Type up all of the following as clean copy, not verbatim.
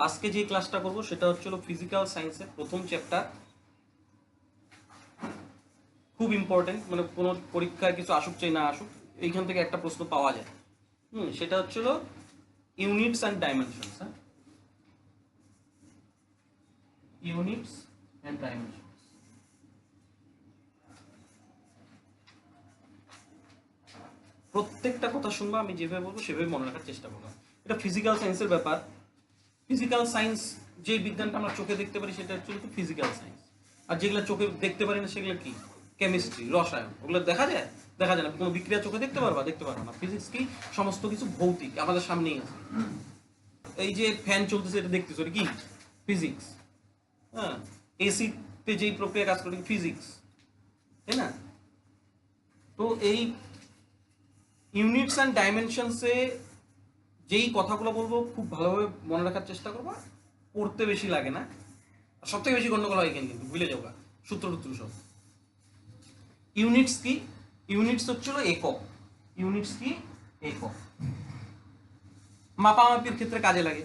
আজকে যে ক্লাসটা করব সেটা হচ্ছিল ফিজিক্যাল সায়েন্সের প্রথম চ্যাপ্টার। খুব ইম্পর্টেন্ট, মানে কোনো পরীক্ষায় কিছু আসুক চাই না আসুক, এইখান থেকে একটা প্রশ্ন পাওয়া যায়। সেটা হচ্ছিল ইউনিটস অ্যান্ড ডাইমেনশনস। হ্যাঁ, ইউনিটস অ্যান্ড ডাইমেনশনস। প্রত্যেকটা কথা শুনবা, আমি যেভাবে বলবো সেভাবে মনে রাখার চেষ্টা করবো। এটা ফিজিক্যাল সায়েন্সের ব্যাপার। ফিজিক্যাল সায়েন্স, যে বিজ্ঞানটা আমরা চোখে দেখতে পারি সেটা হচ্ছে ফিজিক্যাল সায়েন্স। আর যেগুলো চোখে দেখতে পারি না সেগুলো কি? কেমিস্ট্রি, রসায়ন। ওগুলো দেখা যায়? দেখা যায় না। কোনো বিক্রিয়া চোখে দেখতে পারবা? দেখতে পারবা না। ফিজিক্স কি? সমস্ত কিছু ভৌতিক, আমাদের সামনেই আছে। এই যে ফ্যান চলতেছে, এটা দেখতেছো, এটা কি? ফিজিক্স। হ্যাঁ, এসিতে যেই প্রক্রিয়া কাজ করে ফিজিক্স, তাই না? তো এই ইউনিটস অ্যান্ড ডাইমেনশনসে যেই কথাগুলো বলবো খুব ভালোভাবে মনে রাখার চেষ্টা করবা। পড়তে বেশি লাগে না। আর সব থেকে বেশি গন্ডগোল হয় এখানে, কিন্তু ভুলে যাওয়া সূত্র টুত্র সব। ইউনিটস কি? ইউনিটস হচ্ছিল একক। ইউনিটস কি? একক। মাপামাপির ক্ষেত্রে কাজে লাগে।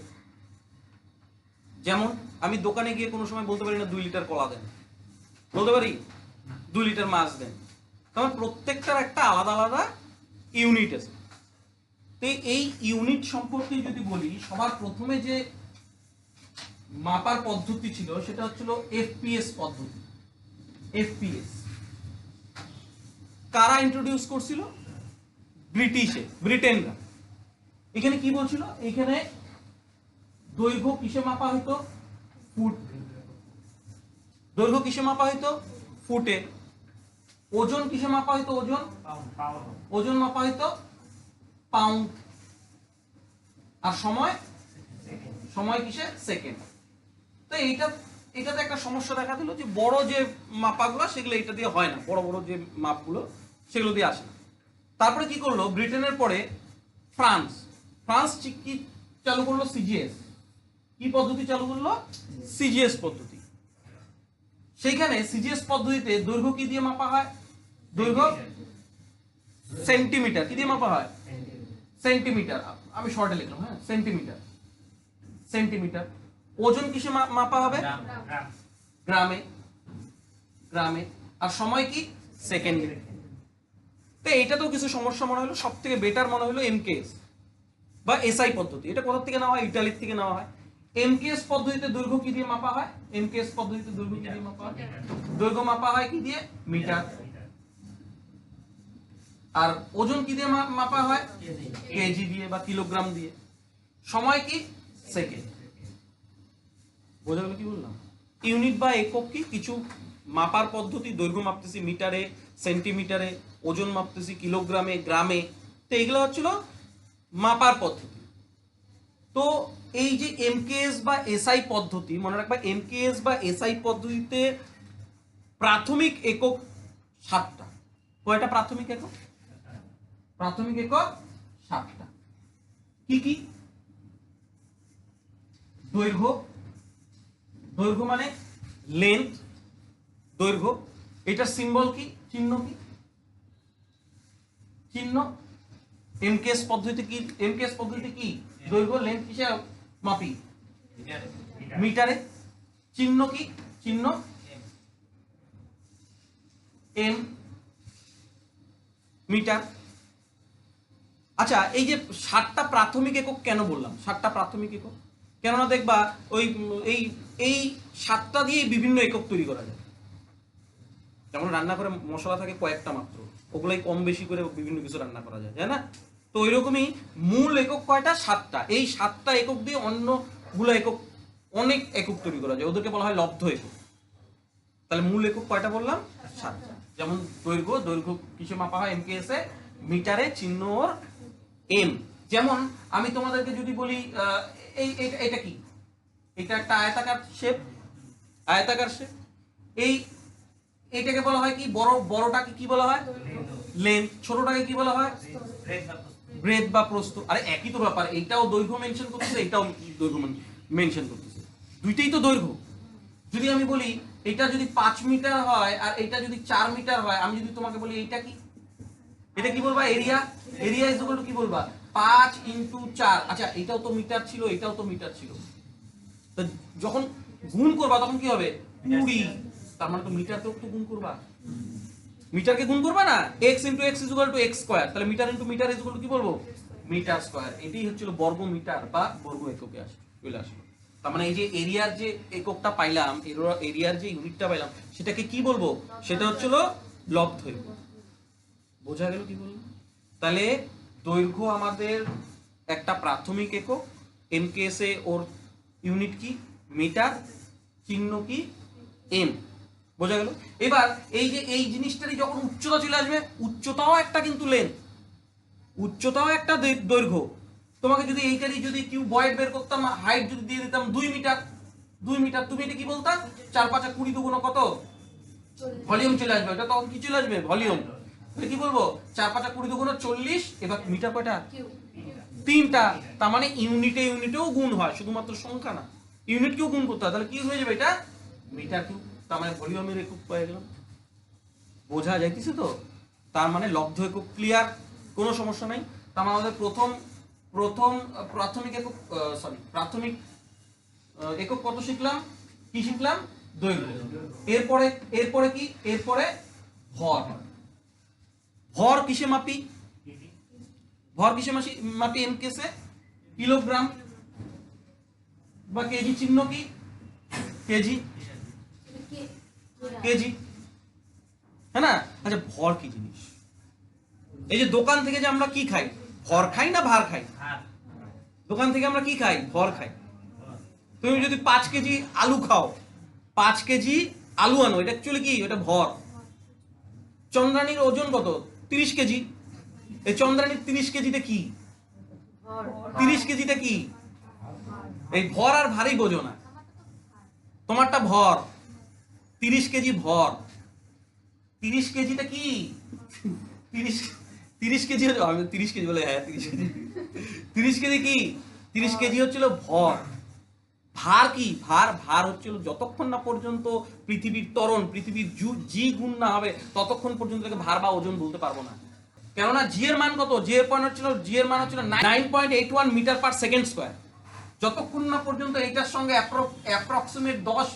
যেমন আমি দোকানে গিয়ে কোনো সময় বলতে পারি না 2 লিটার কলা দেন, বলতে পারি 2 লিটার মাছ দেন। তখন প্রত্যেকটার একটা আলাদা আলাদা ইউনিট আছে। তো এই ইউনিট সম্পর্কে যদি বলি, সবার প্রথমে যে মাপার পদ্ধতি ছিল সেটা হচ্ছিল এফপিএস পদ্ধতি। এফপিএস কারা ইন্ট্রোডিউস করছিল? ব্রিটেনরা। এখানে কি বলছিল? এখানে দৈর্ঘ্য কিসে মাপা হইতো? ফুট। দৈর্ঘ্য কিসে মাপা হইতো? ফুটে। ওজন কিসে মাপা হইতো? ওজন মাপা হইতো পাউন্ড। আর সময় কিসে? সেকেন্ড। তো এটাতে একটা সমস্যা দেখা দিল যে বড় যে মাপাগুলো সেগুলো এটা দিয়ে হয় না, বড় বড় যে মাপগুলো সেগুলো দিয়ে আসে না। তারপরে কি করলো ব্রিটেনের পরে? ফ্রান্স কি চালু করলো? সিজিএস। কি পদ্ধতি চালু করলো? সিজিএস পদ্ধতি। সেইখানে সিজিএস পদ্ধতিতে দৈর্ঘ্য কি দিয়ে মাপা হয়? দৈর্ঘ্য সেন্টিমিটার। কি দিয়ে মাপা হয়? সেন্টিমিটার। আমি শর্টে লিখলাম, হ্যাঁ, সেন্টিমিটার। ওজন কিসে মাপা হবে? গ্রামে। আর সময় কি? সেকেন্ডে। তো এইটাতেও কিছু সমস্যা মনে হলো। সব থেকে বেটার মনে হলো এমকেএস বা এসআই পদ্ধতি। এটা কোথা থেকে নেওয়া হয়? ইটালির থেকে নেওয়া হয়। এমকেএস পদ্ধতিতে দৈর্ঘ্য কি দিয়ে মাপা হয়? এমকেএস পদ্ধতিতে দৈর্ঘ্য কি দিয়ে মাপা হয়? দৈর্ঘ্য মাপা হয় কি দিয়ে? মিটার। আর ওজন কি দিয়ে মাপা হয়? কেজি দিয়ে বা কিলোগ্রাম দিয়ে। সময় কি? সেকেন্ড। বোঝা গেল কি বললাম? ইউনিট বা একক কি? কিছু মাপার পদ্ধতি। দৈর্ঘ্য মাপতেছি মিটারে, সেন্টিমিটারে, ওজন মাপতেছি কিলোগ্রামে, গ্রামে। তো এগুলো হচ্ছিল মাপার পদ্ধতি। তো এই যে এমকেএস বা এসআই পদ্ধতি, মনে রাখবা এমকেএস বা এসআই পদ্ধতিতে প্রাথমিক একক 7টা। কয়টা প্রাথমিক একক? প্রাথমিক একক 7টা। কি কি? দৈর্ঘ্য মানে লেন্থ, দৈর্ঘ্য। এটার সিম্বল কি? চিহ্ন কি? চিহ্ন। এমকেএস পদ্ধতি কি? দৈর্ঘ্য লেন্থ কিসে মাপি? মিটারে। চিহ্ন কি? চিহ্ন এম, মিটার। আচ্ছা, এই যে 7টা প্রাথমিক একক কেন বললাম? 7টা প্রাথমিক একক কেননা দেখবা ওই এই 7টা দিয়ে বিভিন্ন একক তৈরি করা যায়। যেমন রান্না করে মশলা থাকে কয়েকটা মাত্র, ওগুলাই কম বেশি করে বিভিন্ন কিছু রান্না করা যায়, তাই না? তো ওইরকমই মূল একক কয়টা? 7টা। এই 7টা একক দিয়ে অন্যগুলো একক, অনেক একক তৈরি করা যায়, ওদেরকে বলা হয় লব্ধ একক। তাহলে মূল একক কয়টা বললাম? 7টা। যেমন দৈর্ঘ্য কিসে মাপা হয়? এমকেএস এ, মিটারে, চিহ্ন ওর এম। যেমন আমি তোমাদেরকে যদি বলি এটা কি? এটা একটা আয়তাকার শেপ। এইটাকে বলা হয় কি? বড়টাকে কি বলা হয়? লেন্থ। ছোটটাকে কি বলা হয়? ব্রেথ বা প্রস্থ। আরে একই তো ব্যাপার, এইটাও দৈর্ঘ্য মেনশন করতেছে, এইটাও দৈর্ঘ্য মেনশন করতেছে, দুইটাই তো দৈর্ঘ্য। যদি আমি বলি এটা যদি 5 মিটার হয় আর এটা যদি 4 মিটার হয়, আমি যদি তোমাকে বলি এটা কি? এটা কি বলবা? এরিয়া ইজ ইকুয়াল টু কি বলবা? 5 × 4। আচ্ছা, এটাও তো মিটার ছিল, এটাও তো মিটার ছিল, তো যখন গুণ করবা তখন কি হবে 20, তার মানে তো মিটারকেও তো গুণ করবা, মিটারকে গুণ করবা না, x * x = x স্কয়ার, তাহলে মিটার * মিটার = কি বলবো মিটার স্কয়ার। এটাই হচ্ছিল বর্গ মিটার বা বর্গ এককে চলে আসলো। তার মানে এই যে এরিয়ার যে এককটা পাইলাম, এরিয়ার যে ইউনিটটা পাইলাম, সেটাকে কি বলবো, সেটা হচ্ছিল লব্ধ একক। বোঝা গেল কি বললাম? তাহলে দৈর্ঘ্য আমাদের একটা প্রাথমিক একক, এমকেএসে ওর ইউনিট কি মিটার, চিহ্ন কি এম। বোঝা গেল? এবার এই যে এই জিনিসটারই যখন উচ্চতা চলে আসবে, উচ্চতাও একটা কিন্তু লেন্থ, উচ্চতাও একটা দৈর্ঘ্য। তোমাকে যদি এইটারই যদি কিউ বয়েড বের করতাম, হাইট যদি দিয়ে দিতাম 2 মিটার, 2 মিটার, তুমি এটা কি বলতা 4 5 20 দুগুণ কত ভলিউম চলে আসবে, এটা তখন কি চলে আসবে ভলিউম। তাহলে কি বলবো 4 5 20 দুগুণ 40। এবার মিটার কয়টা, তিনটা। তার মানে ইউনিটে ইউনিটেও গুণ হয়, শুধুমাত্র সংখ্যা না, ইউনিটকেও গুণ করতে হয়। তাহলে কি হয়ে যাবে এটা মিটার কিউব, তার মানে ভলিউমের একক পেয়ে গেলাম। বোঝা যাইতেছে তো? তার মানে লব্ধ একক ক্লিয়ার, কোনো সমস্যা নাই। তার মানে আমাদের প্রাথমিক একক প্রাথমিক একক কত শিখলাম, কি শিখলাম দৈর্ঘ্য। এরপরে কি, এরপরে ভর। ভর কিসে মাপি, ভর কিসে মাপি এমকেসে কিলোগ্রাম বা কেজি, চিহ্ন কি কেজি, কেজি, হ্যাঁ না? আচ্ছা ভর কি জিনিস? এই যে দোকান থেকে যে আমরা কি খাই, ভর খাই না ভার খাই? দোকান থেকে আমরা কি খাই, ভর খাই। তুমি যদি 5 কেজি আলু খাও, 5 কেজি আলু আনো, এটা অ্যাকচুয়ালি কি, এটা ভর। চন্দ্রাণীর ওজন কত 30 কেজি, এই চন্দ্রাণীর 30 কেজিটা কি, 30 কেজিটা কি, এই ভর আর ভারী বোঝো না, তোমারটা ভর 30 কেজি ভর, 30 কেজিটা কি 30 কেজি, আমি 30 কেজি বলে, হ্যাঁ 30 কেজি, 30 কেজি কি, 30 কেজি হচ্ছিল ভর। ভার কি, ভার হচ্ছিল যতক্ষণ না পর্যন্ত পৃথিবীর ত্বরণ, পৃথিবীর জি গুণ না হবে ততক্ষণ পর্যন্ত তাকে ভার বা ওজন বলতে পারবো না। কেননা জি এর মান কত, জি এর মান হচ্ছিল 9.81 মিটার পার সেকেন্ড স্কয়ার। যতক্ষণ না পর্যন্ত এইটার সঙ্গে approximate 10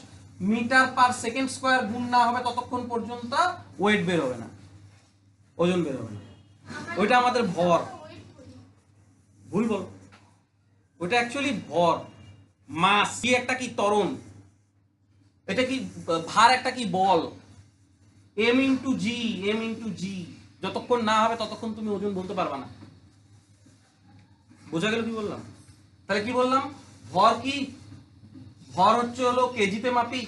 metre per second square গুণ না হবে ততক্ষণ পর্যন্ত ওয়েট বের হবে না, ওজন বের হবে না। ওইটা আমাদের ভর। ভুল বল, ওইটা অ্যাকচুয়ালি ভর। মাস কি একটা কি ত্বরণ, এটা কি ভার একটা কি বল। এম ইনটু জি যতক্ষণ না হবে ততক্ষণ তুমি ওজন বলতে পারবে না। বোঝা গেল কি বললাম? তাহলে কি বললাম, ভর কি, ভর হচ্ছে হলো কেজিতে মাপি,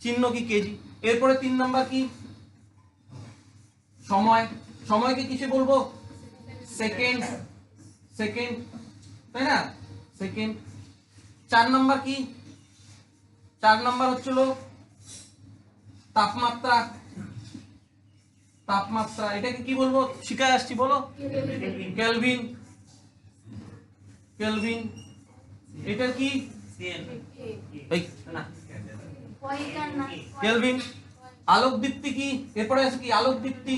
চিহ্ন কি কেজি। এরপরে 3 নাম্বার কি সময়, সময়কে কিসে বলবো সেকেন্ড, সেকেন্ড, তাই না সেকেন্ড। 4 নাম্বার কি, 4 নাম্বার হচ্ছিল তাপমাত্রা, তাপমাত্রা এটাকে কি বলবো শিখায় আসছি বলো, কেলভিন, কেলভিন। এটা কি কেলভিন। আলোক দীপ্তি কি, এরপরে আছে কি আলোক দীপ্তি,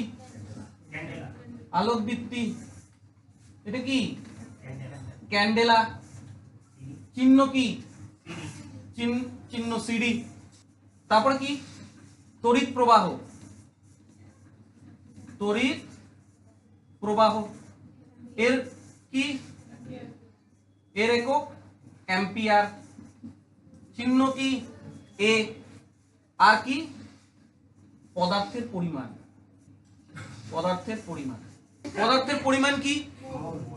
আলোক দীপ্তি এটা কি ক্যান্ডেলা। চিহ্ন কি, চিহ্ন সিডি। তারপরে কি তড়িৎ প্রবাহ, তড়িৎ প্রবাহ। এর কি, এর একক অ্যাম্পিয়ার। চিহ্ন কি এ। আর কি পদার্থের পরিমাণ, পদার্থের পরিমাণ, পদার্থের পরিমাণ কি,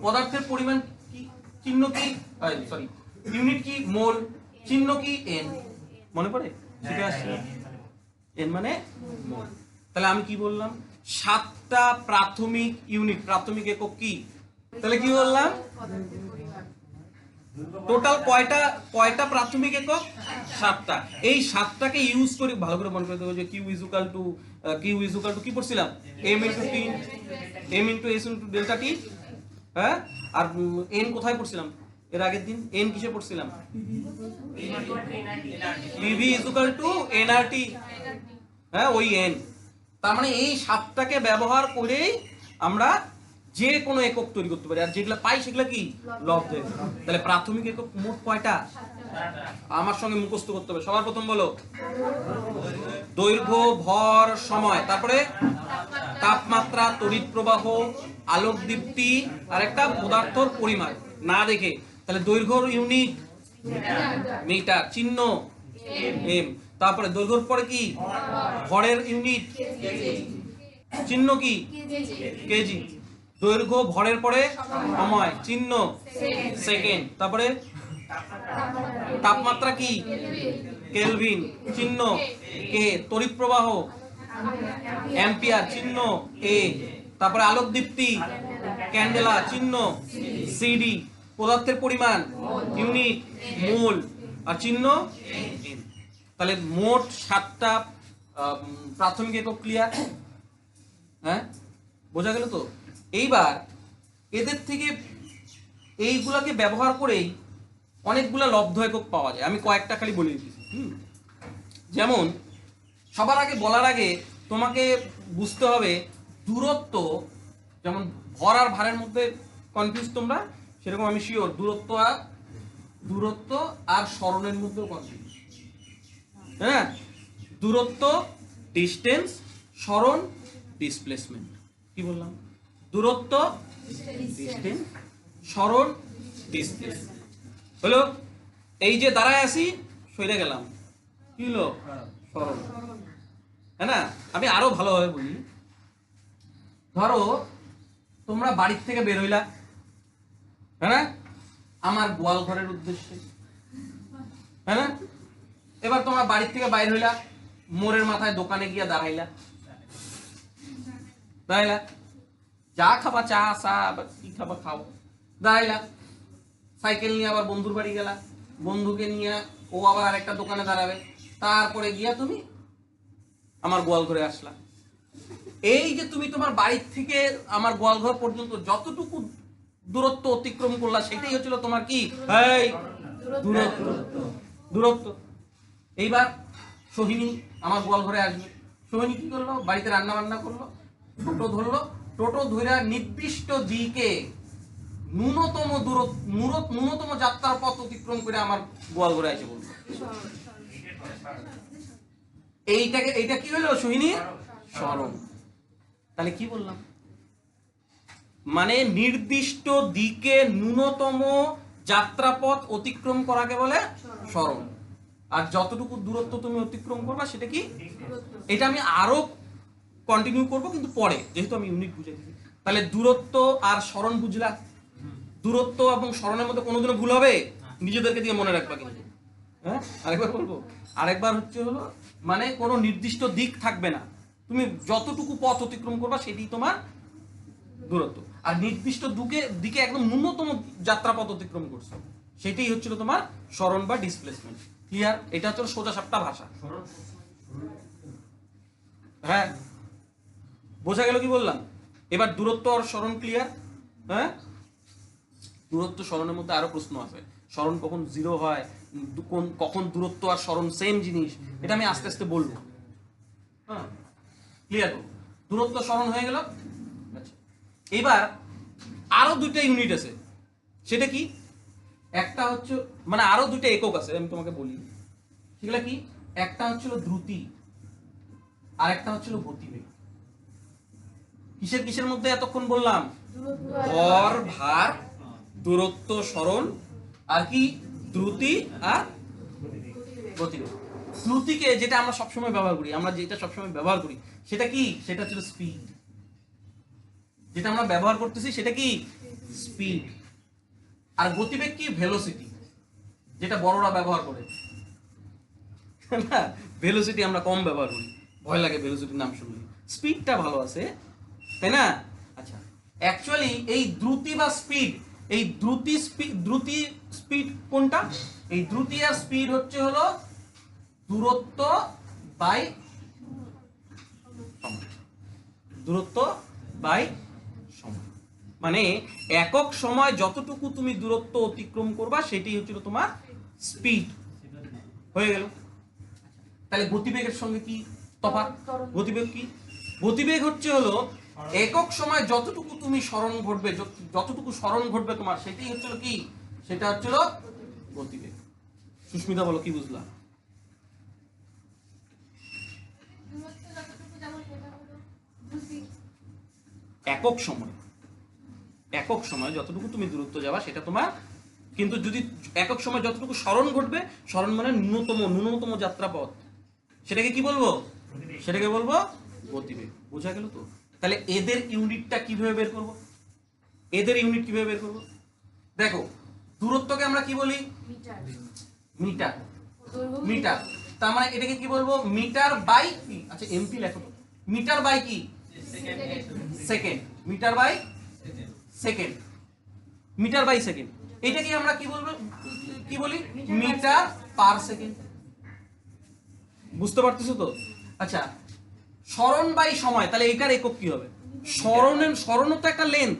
পদার্থের পরিমাণ কি, চিহ্ন কি সরি ইউনিট কি মোল, চিহ্ন কি এন। মনে পড়ে শিখে আসছে এন মানে মোল। তাহলে আমি কি বললাম 7টা প্রাথমিক ইউনিট, প্রাথমিক একক কি, তাহলে কি বললাম টোটাল কয়টা প্রাথমিক একক 7টা। এই 7টাকে ইউজ করে ভালো করে মনে করতে হবে যে কিউ ইজ ইকুয়াল টু কি পড়ছিলাম m into t, m into s into delta t, হ্যাঁ। আর এন কোথায় পড়ছিলাম এর আগের দিন, এন কিসে পড়ছিলাম PV is equal two nRT, হ্যাঁ ওই এন। তার মানে এই 7টাকে ব্যবহার করেই আমরা যে কোনো একক তৈরি করতে পারি, আর যেগুলো পাই সেগুলো কি লব্ধ একক। তাহলে প্রাথমিক একক মোট কয়টা আমার সঙ্গে মুখস্থ করতে হবে। সবার প্রথম বলো দৈর্ঘ্য, ভর, সময়, তারপরে তাপমাত্রা, তড়িৎ প্রবাহ, আলোক দীপ্তি, আর একটা পদার্থর পরিমাণ না দেখে। তাহলে দৈর্ঘ্যর ইউনিট মিটার, চিহ্ন এম। তারপরে দৈর্ঘ্যর পরে কি ভরের ইউনিট চিহ্ন কি কেজি। দৈর্ঘ্য ভরের পরে সময় চিহ্ন সেকেন্ড। তারপরে তাপমাত্রা কি কেলভিন চিহ্ন কে। তড়িৎ প্রবাহ অ্যাম্পিয়ার চিহ্ন এ। তারপরে আলোক দীপ্তি ক্যান্ডেলা চিহ্ন সিডি। পদার্থের পরিমাণ ইউনিট মোল আর চিহ্ন এম। তাহলে মোট 7টা প্রাথমিক একক ক্লিয়ার। হ্যাঁ, বোঝা গেল তো? এইবার এদের থেকে এইগুলাকে ব্যবহার করেই অনেকগুলা লব্ধ একক পাওয়া যায়। আমি কয়েকটা খালি বলে দিচ্ছি। যেমন সবার আগে বলার আগে তোমাকে বুঝতে হবে দূরত্ব, যেমন ভর আর ভারের মধ্যে কনফিউজ তোমরা, সেরকম আমি শিওর দূরত্ব আর সরণের মধ্যেও কনফিউজ। হ্যাঁ, দূরত্ব ডিস্টেন্স, সরণ ডিসপ্লেসমেন্ট। কি বললাম? দূরত্ব ডিস্টেন্স, সরণ ডিসপ্লেসমেন্ট। হলো এই যে দাঁড়ায় আসি সরে গেলাম, কি হলো? সরণ। হ্যাঁ না? আমি আরো ভালোভাবে বলি। ধরো তোমরা বাড়ির থেকে বের হইলা, হ্যাঁ না, আমার গোয়াল ঘরের উদ্দেশ্যে, হ্যাঁ না? এবার তোমরা বাড়ির থেকে বাইর হইলা, মোড়ের মাথায় দোকানে গিয়া দাঁড়াইলা, যা খাবা চা চা কি খাবা খাও, দাঁড়াইলা। সাইকেল নিয়ে আবার বন্ধুর বাড়ি গেলা, বন্ধুকে নিয়ে ও আবার আরেকটা দোকানে দাঁড়াবে, তারপরে গিয়া তুমি আমার গোয়াল ঘরে আসলা। এই যে তুমি তোমার বাড়ির থেকে আমার গোয়াল ঘর পর্যন্ত যতটুকু দূরত্ব অতিক্রম করলা সেটাই হচ্ছিল তোমার কি দূরত্ব। এইবার সোহিনী আমার গোয়াল ঘরে আসবে। সোহিনী কি করলো? বাড়িতে রান্না বান্না করলো, টোটো ধরলো, টোটো ধরে নির্দিষ্ট দিকে ন্যূনতম যাত্রার পথ অতিক্রম করে আমার গোয়াল ঘরে এসে বললো। এইটা কি হলো? সোহিনী সরণ। তাহলে কি বললাম? মানে নির্দিষ্ট দিকে ন্যূনতম যাত্রাপথ অতিক্রম করাকে বলে সরণ। আর যতটুকু দূরত্ব তুমি অতিক্রম করবা সেটা কি? এটা আমি আরো কন্টিনিউ করব কিন্তু পরে, যেহেতু আমি ইউনিট বুঝে দিচ্ছি। তাহলে দূরত্ব আর সরণ বুঝলা? দূরত্ব এবং সরণের মধ্যে কোনোদিনও ভুল হবে? নিজেদেরকে দিয়ে মনে রাখবা কিন্তু। হ্যাঁ, আরেকবার বলবো। আরেকবার হলো মানে কোনো নির্দিষ্ট দিক থাকবে না, তুমি যতটুকু পথ অতিক্রম করবা সেটাই তোমার দূরত্ব। আর নির্দিষ্ট দিকে একদম ন্যূনতম যাত্রাপথ অতিক্রম করছো সেটাই হচ্ছিল তোমার সরণ বা ডিসপ্লেসমেন্ট। ক্লিয়ার? এটা হচ্ছে সোজা সাপটা ভাষা। হ্যাঁ, বোঝা গেল কি বললাম? এবার দূরত্ব আর সরণ ক্লিয়ার। হ্যাঁ, দূরত্ব সরণের মধ্যে আরো প্রশ্ন আছে। সরণ কখন 0 হয়, কখন দূরত্ব আর সরণ সেম জিনিস, এটা আমি আস্তে আস্তে বলবো। হ্যাঁ, ক্লিয়ার? দূরত্ব সরণ হয়ে গেল। এবার আরো দুইটা ইউনিট আছে, সেটা কি? একটা হচ্ছে মানে আরো দুইটা একক আছে, আমি তোমাকে বলি সেগুলা কি। একটা হচ্ছিল দ্রুতি আর একটা হচ্ছিল গতিবেগ। কিসের মধ্যে এতক্ষণ বললাম? ভর, ভার, দূরত্ব, সরণ, আর কি দ্রুতি আর গতিবেগ। দ্রুতিকে যেটা আমরা সবসময় ব্যবহার করি, সেটা কি? সেটা হচ্ছে স্পিড। যেটা আমরা ব্যবহার করতেছি সেটা কি? স্পিড। আর গতিবেগ কি? ভেলোসিটি, যেটা বড়রা ব্যবহার করে। না, ভেলোসিটি আমরা কম ব্যবহার করি, ভয় লাগে ভেলোসিটির নাম শুনলে। স্পিডটা ভালো আছে, তাই না? আচ্ছা, অ্যাকচুয়ালি এই দ্রুতি বা স্পিড, এই দ্রুতি স্পিড কোনটা? এই দ্রুতি আর স্পিড হলো দূরত্ব বাই সময়। দূরত্ব বাই সময় মানে একক সময় যতটুকু তুমি দূরত্ব অতিক্রম করবা সেটাই হচ্ছিল তোমার স্পিড। হয়ে গেল। তাহলে গতিবেগের সঙ্গে কি তফাৎ? গতিবেগ কি? গতিবেগ হলো একক সময় যতটুকু তুমি যতটুকু সরণ ঘটবে তোমার সেটাই হচ্ছিল কি? সেটা হচ্ছিল গতিবেগ। সুস্মিতা বলো কি বুঝলা? একক সময় যতটুকু তুমি দূরত্ব যাবা সেটা তোমার, কিন্তু যদি একক সময় যতটুকু স্মরণ ঘটবে, স্মরণ মানে ন্যূনতম যাত্রা পথ, সেটাকে কি বলবো? সেটাকে বলবো গতিবেগ। বোঝা গেল তো? তাহলে এদের ইউনিটটা কিভাবে বের করব? দেখো, দূরত্বকে আমরা কি বলি? মিটার। তার মানে এটাকে কি বলবো? মিটার বাই কি? আচ্ছা এমপি লেখো তো। মিটার বাই কি? সেকেন্ড। Metre by second. এটাকে আমরা কি বলি? Metre per second. বুঝতে পারতেছো তো? আচ্ছা, স্মরণ বাই সময়, তাহলে এটার একক কি হবে? স্মরণও তো একটা লেন্থ,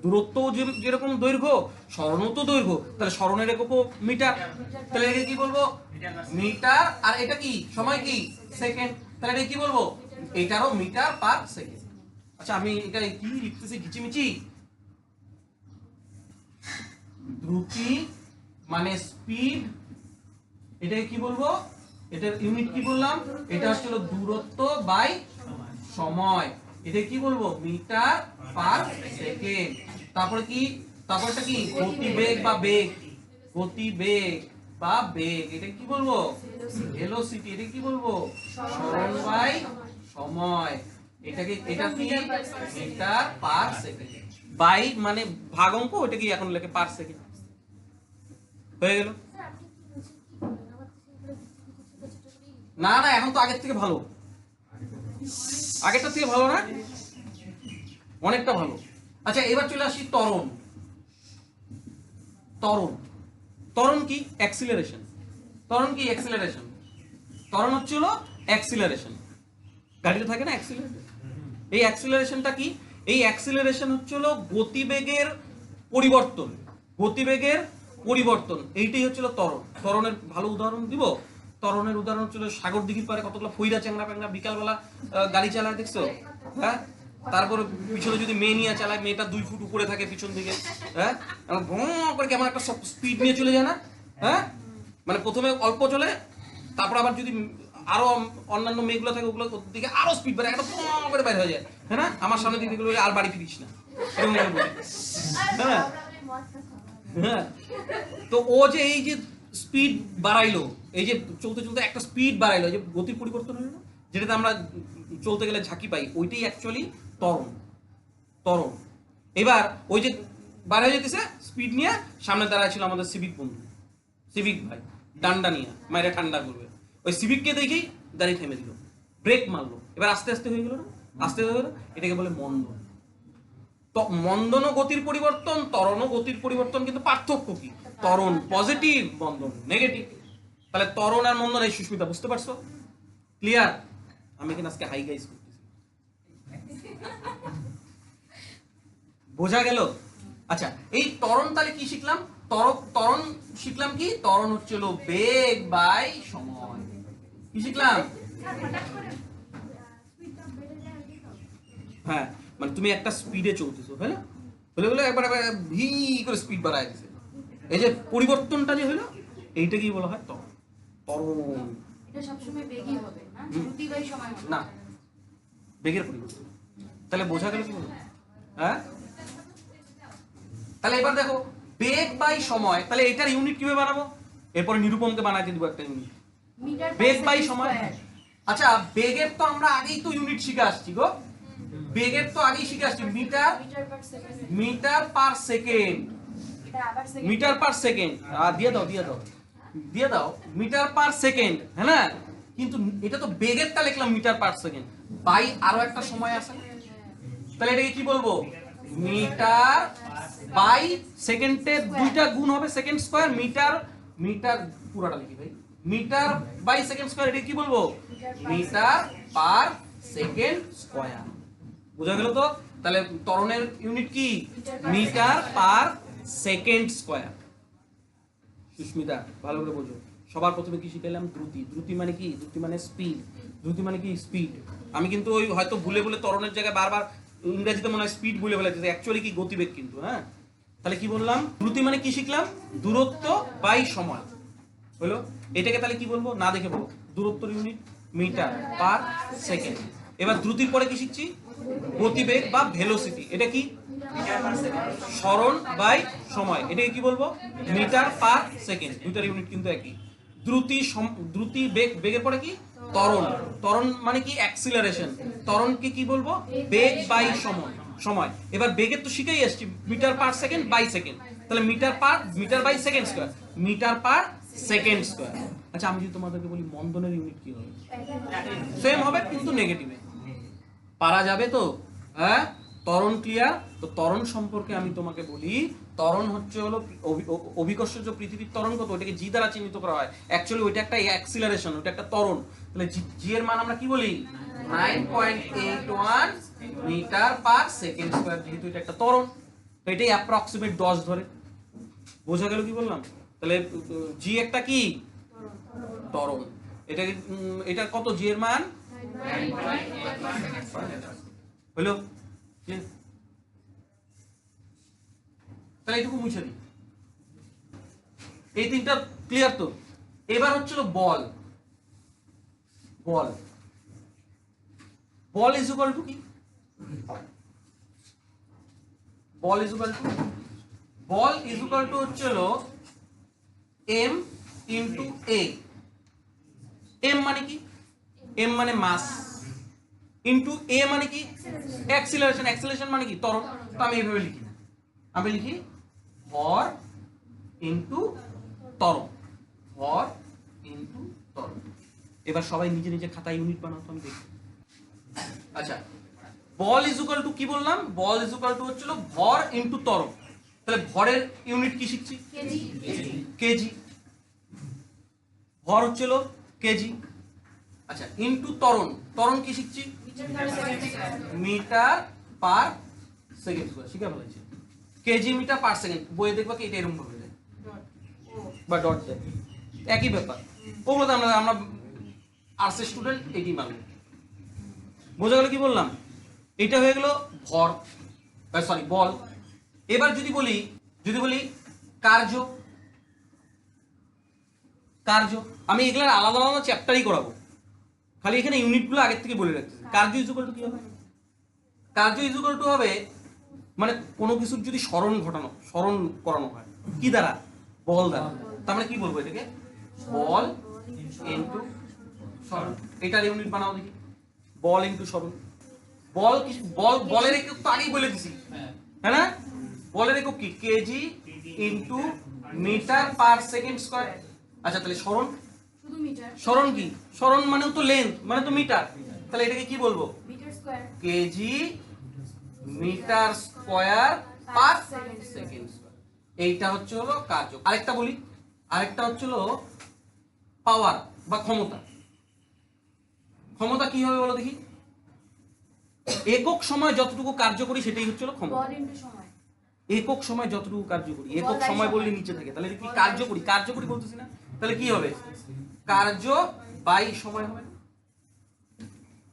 দূরত্ব যেরকম দৈর্ঘ্য, স্মরণও তো দৈর্ঘ্য, তাহলে স্মরণের এককও মিটার। তাহলে এটাকে কি বলবো? মিটার। আর এটা কি? সময় কি? সেকেন্ড। তাহলে এটা কি বলবো? এটারও মিটার পার সেকেন্ড। আচ্ছা, আমি এটা কি লিখতেছি ঘিচিমিচি? দ্রুতি মানে স্পিড, এটাকে কি বলবো? এটার ইউনিট কি বললাম? এটা হচ্ছে দূরত্ব বাই সময়। এটা কি বলবো? Metre per second. তারপরটা কি? গতিবেগ বা বেগ। এটা কি বলবো? ভেলোসিটি। এটা কি বলবো? স্মরণ বাই সময়। এটা কি? Metre per second. বাই মানে ভাগ অঙ্ক, ওটা কি এখন লেখে পার সেকেন্ড। হয়ে গেল? না, এখন তো আগের থেকে ভালো। আগেরটা থেকে ভালো না? অনেকটা ভালো। আচ্ছা, এবার চলে আসি ত্বরণ কি? অ্যাক্সিলারেশন। ত্বরণ হচ্ছে অ্যাক্সিলারেশন। গাড়িতে থাকে না অ্যাক্সিলারেশন? এই অ্যাক্সিলারেশনটা কি? এই অ্যাক্সিলারেশন হচ্ছে গতিবেগের পরিবর্তন। এইটাই হচ্ছে ত্বরণ। ত্বরণের ভালো উদাহরণ দিব। ত্বরণের উদাহরণ হচ্ছে সাগর দিঘির পারে কতগুলো ফইরা চ্যাংড়া বিকালবেলা গাড়ি চালায়, দেখছো? হ্যাঁ, তারপরে পিছনে যদি মেয়ে নিয়ে চালায়, মেয়েটা 2 ফুট উপরে থাকে পিছন দিকে, হ্যাঁ, করে কেমন একটা স্পিড নিয়ে চলে যায় না? হ্যাঁ, মানে প্রথমে অল্প চলে, তারপর আবার যদি আরো অন্যান্য মেয়েগুলো থাকে ওগুলো দিকে আরো স্পিড বাড়ে, একটা করে বাইরে হয়ে যায়, হ্যাঁ না? আমার সামনে দিকে আর বাড়ি ফিরিস না, এরকম বলি, হ্যাঁ। হ্যাঁ, তো ও যে এই যে স্পিড বাড়াইলো, এই যে চলতে একটা স্পিড বাড়াইলো, যে গতির পরিবর্তন হলো, যেটাতে আমরা চলতে গেলে ঝাঁকি পাই, ওইটাই অ্যাকচুয়ালি ত্বরণ। এবার ওই যে বার হয়ে যেতেছে স্পিড নিয়ে, সামনে দাঁড়ায় ছিল আমাদের সিভিক ভাই, ডান্ডা নিয়ে মাইরে ঠান্ডা করবে। ওই সিভিককে দেখেই গাড়ি থেমে দিল, ব্রেক মারলো। এবার আস্তে আস্তে হয়ে গেল না? এটাকে বলে মন্দন। তো মন্দন ও গতির পরিবর্তন, ত্বরণ ও গতির পরিবর্তন, কিন্তু পার্থক্য কি? ত্বরণ পজিটিভ, মন্দন নেগেটিভ। তাহলে ত্বরণ আর মন্দন, এই সুস্মিতা বুঝতে পারছো? ক্লিয়ার? আমি এখানে আজকে হাই গাইস করতেছি, বোঝা গেল? আচ্ছা, এই ত্বরণ তাহলে কি শিখলাম? ত্বরণ শিখলাম কি? ত্বরণ হচ্ছে বেগ বাই সময়। কি শিখলাম? হ্যাঁ, মানে তুমি একটা স্পিডে চলতেছো, হ্যাঁ, বলে একবার ভি করে স্পিড বাড়ায় দিছে, এই যে পরিবর্তনটা যে হলো, এইটাকেই বলা হয় ত্বরণ। এটা সবসময় বেগই হবে না, দ্রুতি বাই সময় হবে না, বেগের পরিবর্তন। তাহলে বোঝা গেল কি বলো? হ্যাঁ, তাহলে এবার দেখো, বেগ বাই সময়, তাহলে এটার ইউনিট কিভাবে বানাবো? এরপরে নিরূপমকে বানাইতে দিব একটা ইউনিট, বেগ বাই সময়। আচ্ছা, বেগের তো আমরা আগেই তো ইউনিট শিখে আসছি গো, মিটার পার সেকেন্ড। দিয়ে দাও মিটার পার সেকেন্ড, হ্যাঁ না? কিন্তু এটা তো বেগেরটা লিখলাম মিটার পার সেকেন্ড, বাই আরো একটা সময় আছে, তাহলে এটাকে কি বলবো? মিটার বাই সেকেন্ডের দুইটা গুণ হবে সেকেন্ড স্কয়ার, মিটার পুরোটা লিখি ভাই, মিটার বাই সেকেন্ড স্কয়ার, এটা কি বলবো? Metre per second square. বুঝা গেল তো? তাহলে ত্বরণের ইউনিট কি? Metre per second square. Susmita ভালো করে বোঝো। সবার প্রথমে কি শিখাইলাম? দ্রুতি মানে কি? দ্রুতি মানে স্পিড। আমি কিন্তু ওই হয়তো ভুলে ত্বরণের জায়গায় বারবার ইংরেজিতে মনে হয় স্পিড বলে ফেলেছি, অ্যাকচুয়ালি কি গতিবেগ কিন্তু, হ্যাঁ। তাহলে কি বললাম? দ্রুতি মানে কি শিখলাম? দূরত্ব বাই সময়। হলো। এটাকে তাহলে কি বলবো, না দেখে বলবো, দূরত্বের ইউনিট মিটার পার সেকেন্ড। এবার দ্রুতির পরে কি শিখছি, গতিবেগ বা ভেলোসিটি। এটা কি, সরণ বাই সময়। এটাকে কি বলবো, মিটার পার সেকেন্ড। দুইটার ইউনিট কিন্তু একই। দ্রুতি বেগের পরে কি, ত্বরণ। ত্বরণ মানে কি, অ্যাক্সিলারেশন। ত্বরণকে কি বলবো, বেগ বাই সময়। এবার বেগের তো শিখেই আসছি, metre per second by second. তাহলে metre by second square, metre per second square. আচ্ছা আমি যদি তোমাদেরকে বলি মন্দনের ইউনিট কি হবে, সেম হবে কিন্তু নেগেটিভে। পারা যাবে তো? হ্যাঁ, ত্বরণ ক্লিয়ার? তো ত্বরণ সম্পর্কে আমি তোমাকে বলি, ত্বরণ হচ্ছে হলো অভিকর্ষজ পৃথিবীর ত্বরণ কত, ওটাকে জি দ্বারা চিহ্নিত করা হয়। অ্যাকচুয়ালি ওইটা একটা অ্যাক্সিলারেশন, ওইটা একটা ত্বরণ। তাহলে জি এর মান আমরা কি বলি, 9.81 মিটার পার সেকেন্ড স্কয়ার। যেহেতু এটা একটা ত্বরণ, তো এটাই অ্যাপ্রক্সিমেট 10 ধরে। বোঝা গেল কি বললাম? তাহলে জি একটা কি, ত্বরণ। এটা এটা কত, জি এর মান হলো। তাহলে এইটুকু মুছে দিই। এই তিনটা ক্লিয়ার তো? এবার হচ্ছিল বল। বল বল ইজ ইকুয়াল টু কি, বল ইজ ইকুয়াল টু হচ্ছিল এম ইন্টু এ। এম মানে কি, এম মানে মাস, ইন্টু এ মানে কি, অ্যাক্সিলারেশন। অ্যাক্সিলারেশন মানে কি, ত্বরণ। তো আমি এইভাবে লিখি না, আমি লিখি ভর ইন্টু ত্বরণ, ভর ইন্টু ত্বরণ। এবার সবাই নিজে নিজে খাতায় ইউনিট বানাও তো, আমি দেখি। আচ্ছা, বল ইজ ইকুয়াল টু কি বললাম, বল ইজ ইকুয়াল টু হচ্ছিল ভর ইন্টু ত্বরণ। তাহলে ভরের ইউনিট কি শিখছি, কেজি। ভর হচ্ছিল কেজি। আচ্ছা, ইন্টু ত্বরণ, ত্বরণ কি শিখছি, মিটার পার সেকেন্ড স্কয়ার। শিখা বলেছে কেজি মিটার পার সেকেন্ড। বইয়ে দেখবা কি এটা এরকম ভাবে যায় বা ডট দেয়, একই ব্যাপার। ওগুলো তো আমরা আর্টসের স্টুডেন্ট, এটি মানব। বোঝা গেল কি বললাম? এটা হয়ে গেল ভর, সরি বল। এবার যদি বলি কার্য, আমি এগুলো আলাদা আলাদা চ্যাপ্টারই করাবো, খালি এখানে ইউনিটগুলো আগের থেকে বলে রাখতেছি। কার্য ইজ ইকুয়াল টু কি হবে, কার্য ইজ ইকুয়াল টু হবে মানে কোনো কিছুর যদি স্মরণ করানো হয় কি দ্বারা, বল দ্বারা। তার মানে কি বলবো এটাকে, বল ইনটু স্মরণ। এটার ইউনিট বানাও দেখি, বল ইনটু স্মরণ। বলের একক তো আগেই বলে দিছি, হ্যাঁ না? বলের একক কি, KG into metre per second square. আচ্ছা তাহলে স্মরণ, স্মরণ কি, স্মরণ মানেও তো লেন্থ, মানে তো মিটার। তাহলে এটাকে কি বলবো, KG metre square per second square. এইটা হচ্ছে হলো কার্য। আরেকটা বলি, আরেকটা হচ্ছে হলো পাওয়ার বা ক্ষমতা। ক্ষমতা কি হবে বলো দেখি, একক সময় যতটুকু কার্য করি সেটাই হচ্ছে হলো ক্ষমতা। একক সময় যতটুকু কার্য করি, একক সময় বললে নিচে থাকে, তাহলে কি কার্যকরী বলতেছি না? তাহলে কি হবে, কার্য বাই সময় হবে,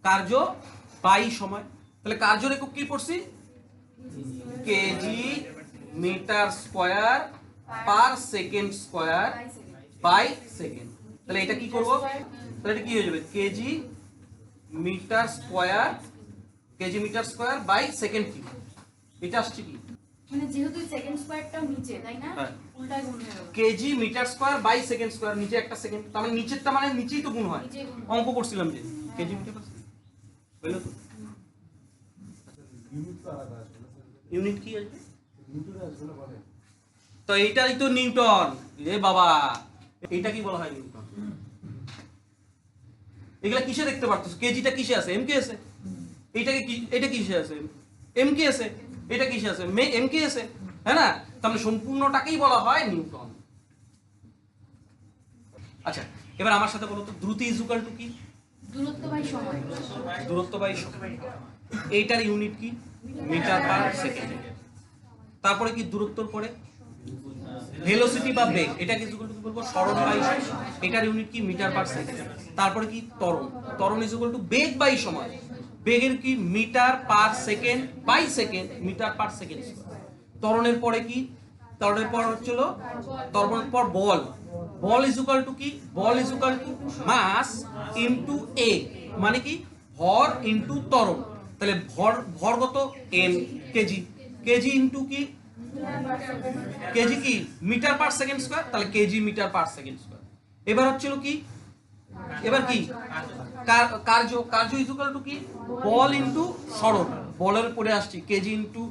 কার্য বাই সময়। তাহলে কার্যের একক কি পড়ছি, KG metre square per second square by second. তাহলে এটা কি করব, তাহলে এটা কি হয়ে যাবে, KG metre square by second. কি এটা আসছে কি, মানে যেহেতু সেকেন্ড স্কয়ারটাও নিচে, তাই না? উল্টায় গুণ হয়ে গেল। KG metre square by second square, নিচে একটা সেকেন্ড, তার মানে নিচেরটা মানে নিচেই তো গুণ হয়। অঙ্ক করছিলাম যে কেজি মিটার পার সেকেন্ড হলো তো। ইউনিট কি আসবে, তো এইটাই তো নিউটন রে বাবা। এইটা কি বলা হয়, নিউটন। এগুলা কিসে দেখতে পারতেছো, কেজিটা কিসে আছে, এম কে আছে। এইটাকে কি, এটা কিসে আছে, এম কে আছে। এটা কিসে আছে, এম কে আছে, হ্যাঁ না? তাহলে সম্পূর্ণটাকেই বলা হয় নিউটন। আচ্ছা এবার আমার সাথে বলো তো, দ্রুতি ইজ ইকুয়াল টু কি, দূরত্ব বাই সময়। দূরত্ব বাই সময়। এইটার ইউনিট কি, মিটার পার সেকেন্ড। তারপরে কি, দূরত্বর পরে ভেলোসিটি বা বেগ, এটাকে ইজ ইকুয়াল টু কি বলবো, সরণ বাই সময়। এটার ইউনিট কি, মিটার পার সেকেন্ড। তারপরে কি, ত্বরণ is equal two beg by সময়। বেগের কি, metre per second by second, metre per second. ত্বরণের পরে কি, ত্বরণের পর হচ্ছিল, ত্বরণের পর বল, বল ইজ ইকুয়াল টু কি, বল is equal two mass into a, মানে কি ভর ইনটু ত্বরণ। তাহলে ভর কত এম কেজি, কেজি ইনটু কি কেজি কি মিটার পার সেকেন্ড স্কয়ার, তাহলে KG metre per second square. এবার হচ্ছিল কি, এবার কি কার্য, কার্য ইজ ইকুয়াল টু কি বল ইনটু সরণ, বলের উপরে আসছি KG into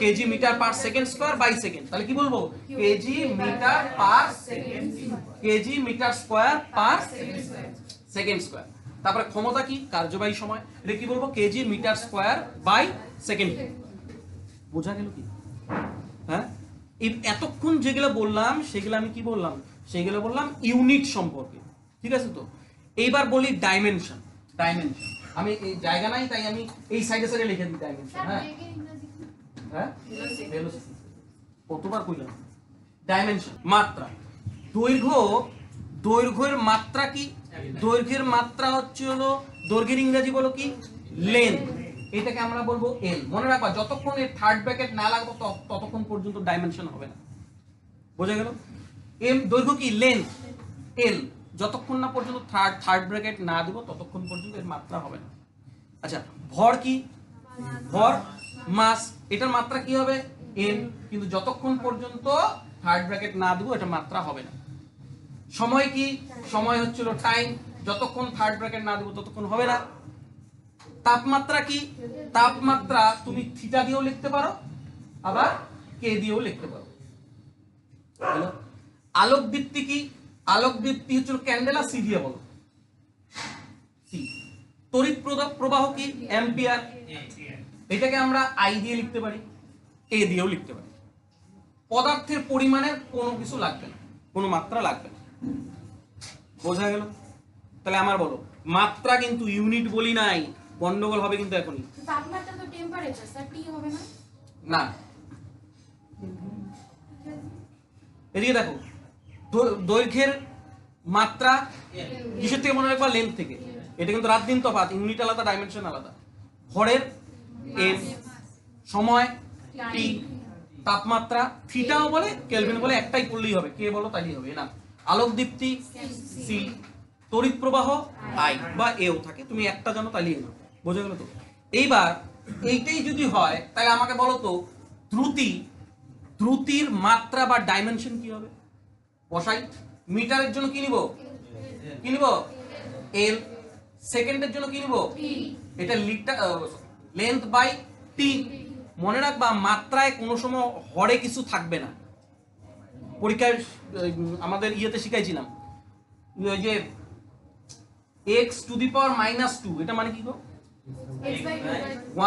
KG metre per second square by second, তাহলে কি বলবো KG metre per second, KG metre square per second square. তারপরে ক্ষমতা কি কার্য বাই সময়, এটা কি বলবো KG metre square by second. বোঝা গেল কি? হ্যাঁ, এতক্ষণ যেগুলো বললাম সেগুলো আমি কি বললাম, সেগুলো বললাম ইউনিট সম্পর্কে, ঠিক আছে? তো এইবার বলি ডাইমেনশন। ডাইমেনশন আমি এই জায়গা নাই তাই আমি এই সাইডে সাইডে লিখে দিই ডাইমেনশন। হ্যাঁ হ্যাঁ, ভেলোসিটি কতবার কইলাম। ডাইমেনশন মাত্রা, দৈর্ঘ্য, দৈর্ঘ্যের মাত্রা কি, দৈর্ঘ্যের মাত্রা হচ্ছে হলো দৈর্ঘ্যের ইংরেজি বলো কি লেন্থ, এটাকে আমরা বলবো এল। মনে রাখবা যতক্ষণ এর থার্ড ব্র্যাকেট না লাগবে ততক্ষণ পর্যন্ত ডাইমেনশন হবে না। বোঝা গেল? এম দৈর্ঘ্য কি লেন্থ, এল যতক্ষণ না পর্যন্ত থার্ড ব্র্যাকেট না দেব ততক্ষণ পর্যন্ত এর মাত্রা হবে না। আচ্ছা ভর কি, ভর মাস, এটার মাত্রা কি হবে এম, কিন্তু যতক্ষণ পর্যন্ত থার্ড ব্র্যাকেট না দেব এটা মাত্রা হবে না। সময় কি, সময় হচ্ছিল টাইম, যতক্ষণ থার্ড ব্র্যাকেট না দেব ততক্ষণ হবে না। তাপমাত্রা কি, তাপমাত্রা তুমি থিটা দিয়েও লিখতে পারো আবার কে দিয়েও লিখতে পারো। আলোক দীপ্তি কি, আলোক দীপ্তি হচ্ছে ক্যান্ডেলা, সি দিয়ে বলো সি। তড়িৎ প্রবাহ কি অ্যাম্পিয়ার, এটাকে আমরা আই দিয়ে লিখতে পারি, এ দিয়েও লিখতে পারি। পদার্থের পরিমাণের কোনো কিছু লাগবে না, কোনো মাত্রা লাগবে না। বোঝা গেল? তাহলে আমার বলো মাত্রা কিন্তু ইউনিট বলি নাই, গন্ডগোল হবে কিন্তু এখনই। তাপমাত্রা তো টেম্পারেচার স্যার, টি হবে না? না, এদিকে দেখো দৈর্ঘ্যের মাত্রা কিসের থেকে মনে রাখবা লেন্থ থেকে, এটা কিন্তু রাত দিন তফাৎ, ইউনিট আলাদা ডাইমেনশন আলাদা। ভরের এম, সময় টি, তাপমাত্রা থিটাও বলে কেলভিন বলে, একটাই করলেই হবে, কে বলো তাইলেই হবে না। আলোক দীপ্তি সি, তড়িৎ প্রবাহ আই বা এও থাকে, তুমি একটা জানো তাইলেই না। বোঝা গেল তো? এইবার এইটাই যদি হয় তাহলে আমাকে বলো তো দ্রুতি, দ্রুতির মাত্রা বা ডাইমেনশন কি হবে? বসাই, মিটারের জন্য কি নিব, কি নিব এল, সেকেন্ডের জন্য কি নিব এটা লিটার, লেন্থ বাই টি। মনে রাখবা মাত্রায় কোনো সময় হরে কিছু থাকবে না। পরীক্ষায় আমাদের ইয়েতে শিখাইছিলাম ওই যে x টু দি পাওয়ার -2, এটা মানে কি গো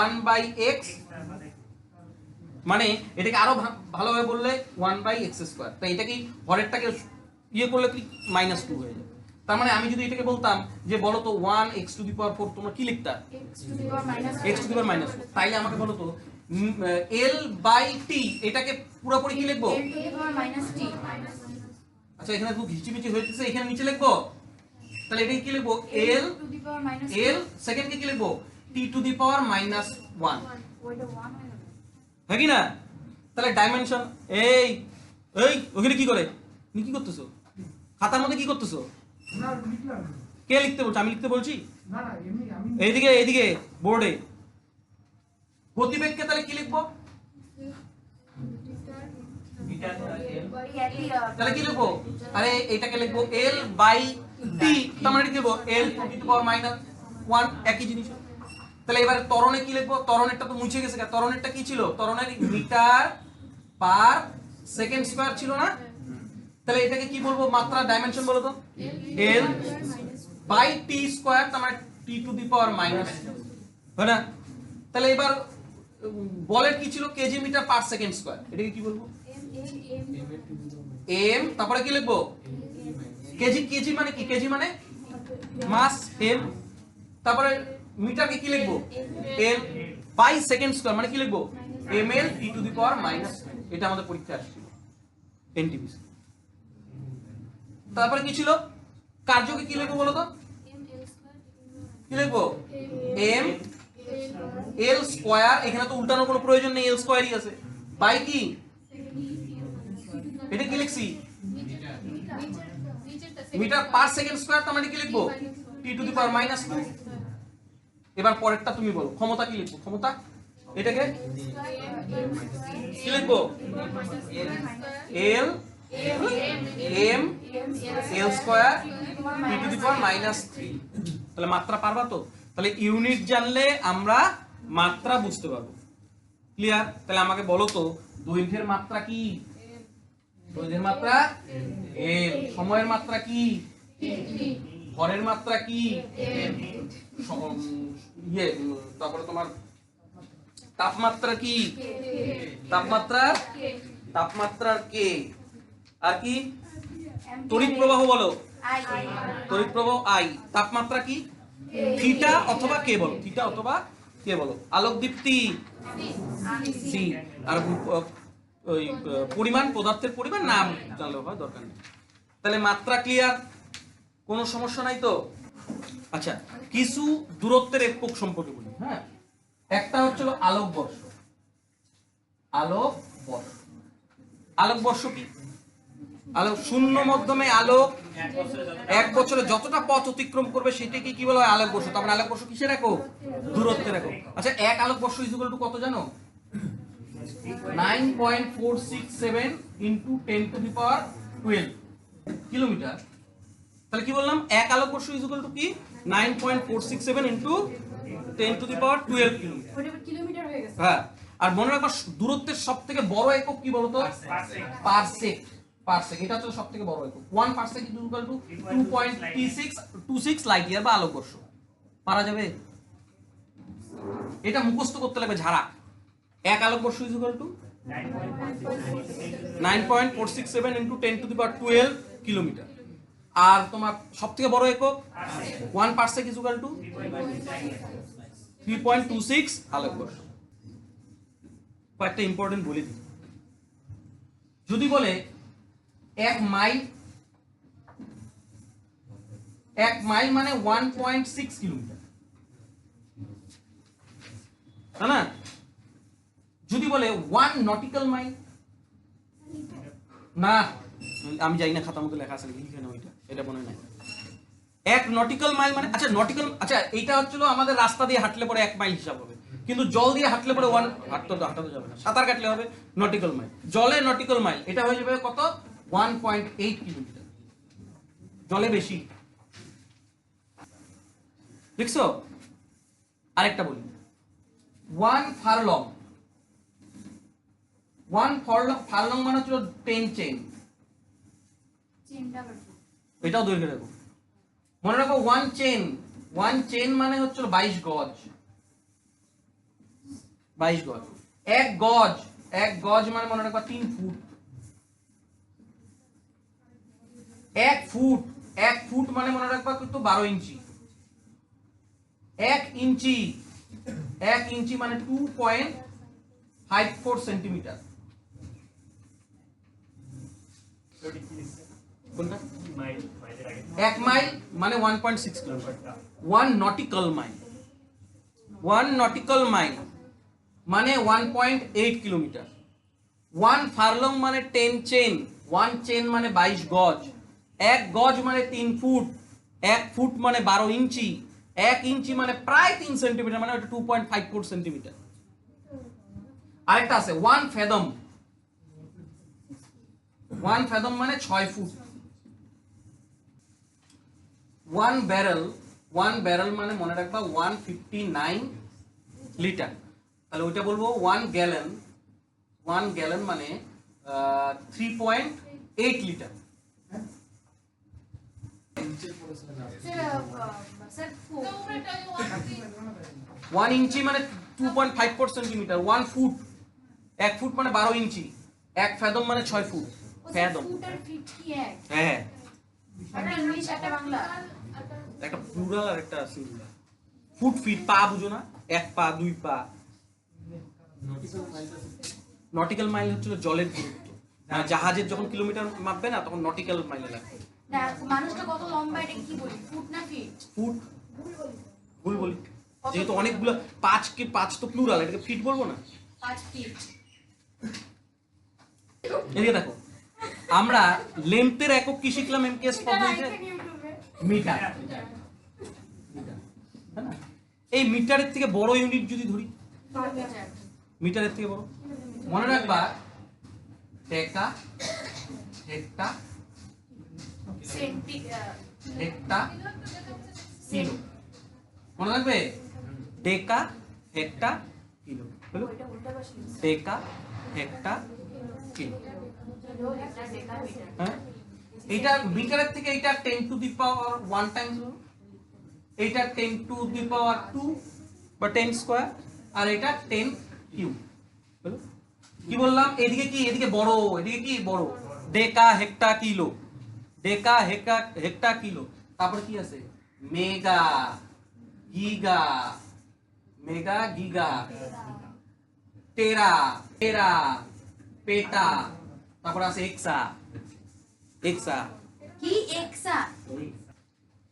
1/x, মানে এটাকে আরো ভালোভাবে বললে 1/x²। তাই এটা কি হরেরটাকে ইয়ে করলে কি -2 হয়ে যায়। তার মানে আমি যদি এটাকে বলতাম যে বলো তো 1x টু দি পাওয়ার 4, তোমরা কি লিখতা x টু দি পাওয়ার -2, তাইলে আমাকে বলো তো l/t এটাকে পুরোপুরি কি লিখবো l to the power -t। আচ্ছা এখানে খুব ঘিচিমিচি হয়েছে, এখানে নিচে লিখবো, তাহলে এটাকে কি লিখবো l to the power l second কে কি লিখবো t টু দি পাওয়ার -1, ওইটা 1 হয়ে যাবে। হ্যাঁ কি না? তাহলে ডাইমেনশন এই এই ওখানে কি করে, তুমি কি করতেছো খাতার মধ্যে, কি করতেছো? না লিখলাম কে লিখতে বলছো? আমি লিখতে বলছি? না না এমনি আমি এইদিকে এইদিকে বোর্ডে গতিবেগকে তাহলে কি লিখবো? তাহলে কি লিখবো? আরে এটাকে লিখবো l/t, তার মানে কি লিখবো l টু দি পাওয়ার -1, একই জিনিস। তাহলে এবারে ত্বরণে কি লিখবো? ত্বরণেরটা তো মুছে গেছে, ত্বরণেরটা কি ছিল? ত্বরণের মিটার পার সেকেন্ড স্কয়ার ছিল না? তাহলে এটাকে কি বলবো মাত্রা ডাইমেনশন বলো তো l/t², তার মানে t টু দি পাওয়ার -, হয় না? তাহলে এবার বলের কি ছিল KG metre per second square, এটাকে কি বলবো m, তারপরে কি লিখবো কেজি, কেজি মানে কি, কেজি মানে মাস m, তারপরে মিটারকে কি লিখবো l বাই সেকেন্ড স্কয়ার, মানে কি লিখবো ml t টু দি পাওয়ার -, এটা আমাদের পরীক্ষায় আসছিল এনটিপিসি। তারপরে কি ছিল কার্যকে কি লিখবো বলো তো, কি লিখবো m l স্কয়ার, এখানে তো উল্টানোর কোনো প্রয়োজন নেই, l স্কয়ারই আছে, বাই কি এটা কি লিখছি মিটার পার সেকেন্ড স্কয়ার, তার মানে কি লিখবো টি টু দি পাওয়ার -2। এবার পরেরটা তুমি বলো, ক্ষমতা কি লিখবো? ক্ষমতা এটাকে কি লিখবো? L M L square T to the power -3। তাহলে মাত্রা পারবা তো? তাহলে ইউনিট জানলে আমরা মাত্রা বুঝতে পারবো। ক্লিয়ার? তাহলে আমাকে বলো তো দৈর্ঘ্যের মাত্রা কি? দৈর্ঘ্যের মাত্রা এল। সময়ের মাত্রা কি? ভরের মাত্রা কি? তারপরে তোমার তাপমাত্রা কি? তাপমাত্রার কে। আর কি? তড়িৎ প্রবাহ বলো। তড়িৎ প্রবাহ আই। তাপমাত্রা কি? থিটা অথবা কে বলো, থিটা অথবা কে বলো। আলোক দীপ্তি সি। আর ওই পরিমাণ, পদার্থের পরিমাণ নাম জানলেও হয়, দরকার নেই। তাহলে মাত্রা ক্লিয়ার, কোনো সমস্যা নাই তো? আচ্ছা, কিছু দূরত্বের একক সম্পর্কে বলি। হ্যাঁ, একটা হচ্ছিল আলোকবর্ষ। আলোকবর্ষ, আলোকবর্ষ কি? আলোক শূন্য মাধ্যমে আলোক 1 বছরে যতটা পথ অতিক্রম করবে সেটাকে কি বলা হয়? আলোকবর্ষ। তার মানে আলোকবর্ষ কিসের একক? দূরত্বের একক। আচ্ছা, 1 আলোকবর্ষ ইকুয়াল টু কত জানো? 9.467 into 10 to the power 12 kilometre. তাহলে কি বললাম? 1 আলোকবর্ষ ইকুয়াল টু কি? 9.467 into 10 to the power 12 kilometre. ওটা কিলোমিটার হয়ে গেছে। হ্যাঁ, আর মনে রাখবা দূরত্বের সবথেকে বড় একক কি বলতো? পারসেক। পারসেক, এটা হচ্ছে সবথেকে বড় একক। 1 parsec equal to 2.26 light year বা আলোকবর্ষ। পারা যাবে? এটা মুখস্থ করতে লাগবে ঝাড়া। 1 আলোকবর্ষ equal to 9.467 into 10 to the power 12 kilometre. আর তোমার সবথেকে বড় একক 1 পারসেক ইকুয়াল টু 3.26 আলোকবর্ষ। কয়েকটা ইম্পর্টেন্ট বলে দিই। যদি বলে 1 মাইল, 1 মাইল মানে 1.6 কিলোমিটার, তাই না? যদি বলে 1 নটিক্যাল মাইল, না আমি জানি না খাতার মধ্যে লেখা আছে লিখে না, ওইটা এটা মনে নাই। 1 নটিক্যাল মাইল মানে, আচ্ছা নটিক্যাল, আচ্ছা এইটা হচ্ছিল আমাদের রাস্তা দিয়ে হাঁটলে পরে 1 মাইল হিসাব হবে, কিন্তু জল দিয়ে হাঁটলে পরে হাঁটতে যাবে না, সাঁতার কাটলে হবে নটিক্যাল মাইল। জলে নটিক্যাল মাইল এটা হয়ে যাবে কত? 1.8 কিলোমিটার। জলে বেশি। দেখছো? আরেকটা বলি, 1 ফারলং। 1 ফারলং মানে হচ্ছে 10 চেইন। এটাও দৈর্ঘ্য দেখো, মনে রাখো 1 চেইন মানে হচ্ছে 22 গজ। 22 গজ। 1 গজ মানে মনে রাখবা 3 ফুট। 1 ফুট মানে মনে রাখবা কিন্তু 12 ইঞ্চি। 1 ইঞ্চি মানে 2.54 সেন্টিমিটার। কোনটা? 1 মাইল মানে 1.6 kilometre. 1 nautical mile, 1 nautical mile মানে 1.8 কিলোমিটার। 1 ফারলং মানে 10 চেইন। 1 চেইন মানে 22 গজ। 1 গজ মানে 3 ফুট। 1 ফুট মানে 12 ইঞ্চি। 1 ইঞ্চি মানে প্রায় 3 সেন্টিমিটার, মানে ওটা 2.54 সেন্টিমিটার। আরেকটা আছে 1 ফেদম। 1 ফেদম মানে 6 ফুট। 1 ব্যারেল মানে মনে রাখবা 159 লিটার। তাহলে ওইটা বলবো 1 গ্যালন। 1 গ্যালন মানে 3.8 লিটার। স্যার 1 ইঞ্চি মানে 2.54 সেন্টিমিটার। 1 ফুট, 1 ফুট মানে 12 ইঞ্চি। 1 ফেদম মানে 6 ফুট। ফেদম, ফুট আর ফিট কি এক? হ্যাঁ, একটা ইংলিশ একটা বাংলা। একটা প্লুরাল আর একটা সিঙ্গুলার। ফুট ফিট পা বুঝো না? 1 পা 2 পা। নটিক্যাল মাইল হচ্ছে জলের দূরত্ব, মানে জাহাজের যখন কিলোমিটার মাপবে না তখন নটিক্যাল মাইলে লাগবে। না, মানুষটা কত লম্বা এটা কি বলি? ফুট না ফিট? ফুট। ভুল বলি, যেহেতু অনেকগুলো 5 তো প্লুরাল, এটাকে ফিট বলবো না? 5 ফিট। এদিকে দেখো, আমরা লেন্থের একক কি শিখলাম এমকেএস পদ্ধতিতে? মিটার। তাই না? এই মিটারের থেকে বড় ইউনিট যদি ধরি, মিটারের থেকে বড়, মনে রাখবা ডেকা, হেক্টা, হেক্টা, কিলো। মনে রাখবে ডেকা, হেক্টা, কিলো। হলো ডেকা, হেক্টা, কিলো। হ্যাঁ, এইটা মিটারের থেকে এইটা 10 টু দি পাওয়ার 1 টাইমস, এইটা 10 টু দি পাওয়ার 2 বা 10 স্কয়ার, আর এটা 10 কিউব। হলো কি বললাম? এদিকে কি, এদিকে বড়, এদিকে কি বড়, ডেকা, হেক্টা, কিলো। ডেকা, হেক্টা, হেক্টা, কিলো। তারপর কি আছে? মেগা, গিগা, মেগা, গিগা, টেরা, টেরা, পেটা, তারপর আছে এক্সা, এক্সা কি এক্সা?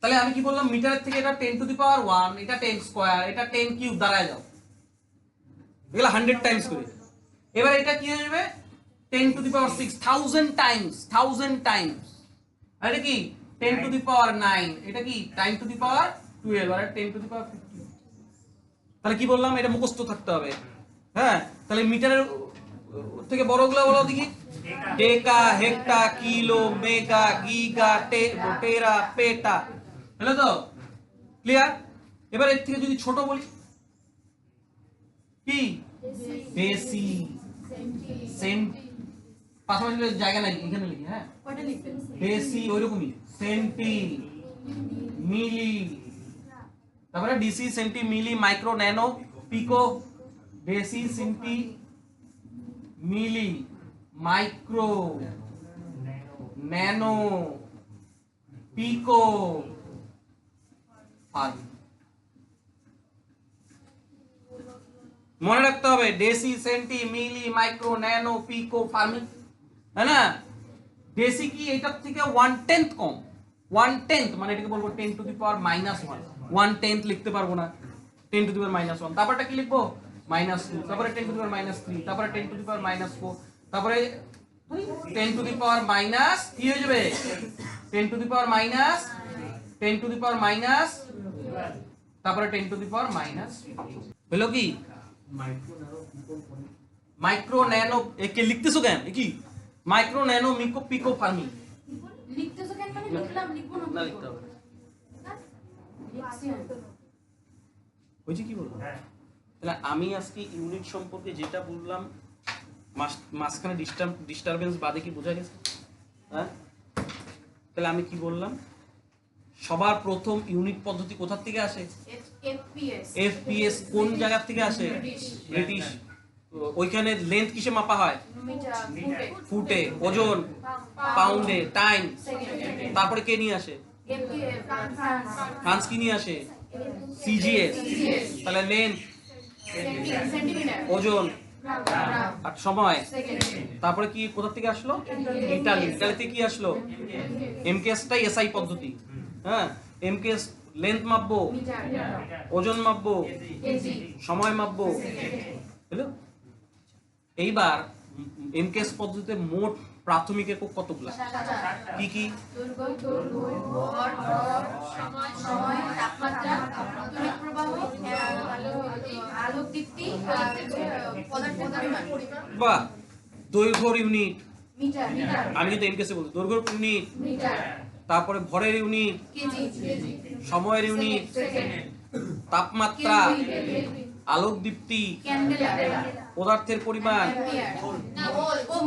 তাহলে আমি কি বললাম? মিটারের থেকে এটা 10 টু দি পাওয়ার 1, এটা 10 স্কয়ার, এটা 10 কিউব, দাঁড়ায় যাও, এগুলা 100 টাইমস করে। এবার এটা কি হয়ে যাবে? 10 to the power 6, 1000 times, 1000 times. আর এটা কি 10 টু দি পাওয়ার 9, এটা কি 10 to the power 12, R 10 to the পাওয়ার 15। তাহলে কি বললাম? এটা মুখস্থ থাকতে হবে। হ্যাঁ, তাহলে মিটারের থেকে বড়গুলো বলো দেখি। ডেকা, হেক্টা, কিলো, মেগা, গিগা, টেরা, পেটা। হলো তো? ক্লিয়ার? এবার এর থেকে যদি ছোট বলি, কি? বেসি, সেন্ট, পাশাপাশি জায়গা নাই, এখানে লিখি। হ্যাঁ, কয়টা লিখবেন? বেসি ওইরকমই, সেন্টি, মিলি, তারপরে ডিসি, সেন্টি, মিলি, মাইক্রো, ন্যানো, পিকো। বেসি, সেন্টি, মিলি, মাইক্রো, ন্যানো, পিকো, ফার্মি। মনে রাখতে হবে ডেসি, সেন্টি, মিলি, মাইক্রো, ন্যানো, পিকো, ফার্মি, है ना? ডেসি কি এটার থেকে 1/10 কম, 1/10 মানে এটাকে বলবো 10 টু দি পাওয়ার -1, 1/10 লিখতে পারবো না, 10 টু দি পাওয়ার -1। তারপরটা কি লিখবো? -2, তারপরে 10 টু দি পাওয়ার -3, তারপরে 10 টু দি পাওয়ার -4, তারপরে 10 টু দি পাওয়ার মাইনাস কি হয়ে যাবে? 10 to the power minus, 10 to the power minus, তারপরে 10 টু দি পাওয়ার মাইনাস। হলো কি? মাইক্রো, ন্যানো, একে লিখতেছো কেন? এ কি মাইক্রো, ন্যানো, মিকো, পিকো, ফার্মি। লিখতেছো কেন? মানে লিখলাম, লিখবো না? না লিখতে হবে। লিখছি আমি। হয়েছে কি বলবো? তাহলে আমি আজকে ইউনিট সম্পর্কে যেটা বললাম, মাঝখানে ডিস্টারবেন্স বাদে কি বোঝা গেছে? হ্যাঁ, তাহলে আমি কি বললাম? সবার প্রথম ইউনিট পদ্ধতি কোথা থেকে আসে? এফপিএস। এফপিএস কোন জায়গা থেকে আসে? ব্রিটিশ। ওইখানে লেন্থ কিসে মাপা হয়? মিটার, ফুটে। ওজন পাউন্ডে। টাইম তারপরে কে নিয়ে আসে? ফ্রান্স কি নিয়ে আসে? সিজিএস। তাহলে লেন্থ, সেন্টিমিটার, ওজন গ্রাম, আর সময়। সেকেন্ড, তারপরে কি কোথা থেকে আসলো? ইটালি। ইটালিতে কি আসলো? এমকেএসটাই এসআই পদ্ধতি। হ্যাঁ, এমকেএস লেন্থ মাপবো, মিটার, ওজন মাপবো, কেজি, সময় মাপবো। হলো? এইবার এমকেএস পদ্ধতিতে মোট প্রাথমিক একক কতগুলো? কি কি? দৈর্ঘ্য, ভর, সময়, তাপমাত্রা, তড়িৎ প্রবাহ, আলোক দীপ্তি, পদার্থের পরিমাণ। বাহ, দৈর্ঘ্যর ইউনিট। মিটার, মিটার, আমি কিন্তু এমকেএসে বলছি দৈর্ঘ্যর ইউনিট, মিটার, তারপরে ভরের ইউনিট, কেজি, সময়ের ইউনিট, সেকেন্ড, তাপমাত্রা, কেলভিন, আলোক দীপ্তি, ক্যান্ডেলা, পদার্থের পরিমাণ, অ্যাম্পিয়ার,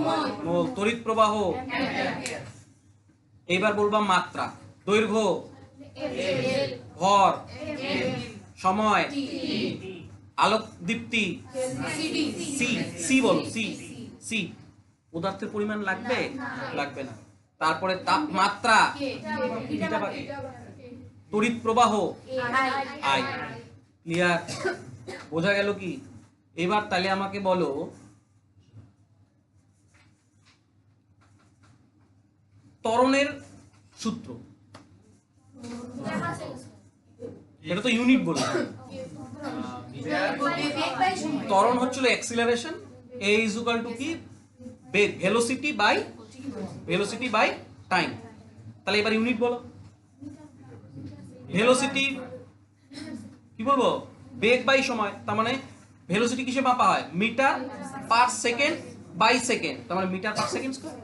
মোল, মোল, তড়িৎ প্রবাহ। অ্যাম্পিয়ার, এইবার বলবা মাত্রা, দৈর্ঘ্য, এল, ভর, এম, সময়, টি, আলোক দীপ্তি, সিডি, সি, সি বল, সি, সি। পদার্থের পরিমাণ লাগবে? লাগবে না। তারপরে তাপমাত্রা, কে, এটা বাকি। তড়িৎ প্রবাহ, আই। ক্লিয়ার? বোঝা গেল কি? এবার তাহলে আমাকে বলো ত্বরণের সূত্র। এটা তো ইউনিট বললাম। ত্বরণ হচ্ছিল acceleration, a is equal to কি? বেগ, velocity by velocity by time. তাহলে এবার ইউনিট বলো। ভেলোসিটি কি বলবো, বেগ বাই সময়, তার মানে ভেলোসিটি কিসে মাপা হয়, metre per second by second, তার মানে মিটার পার সেকেন্ড স্কয়ার।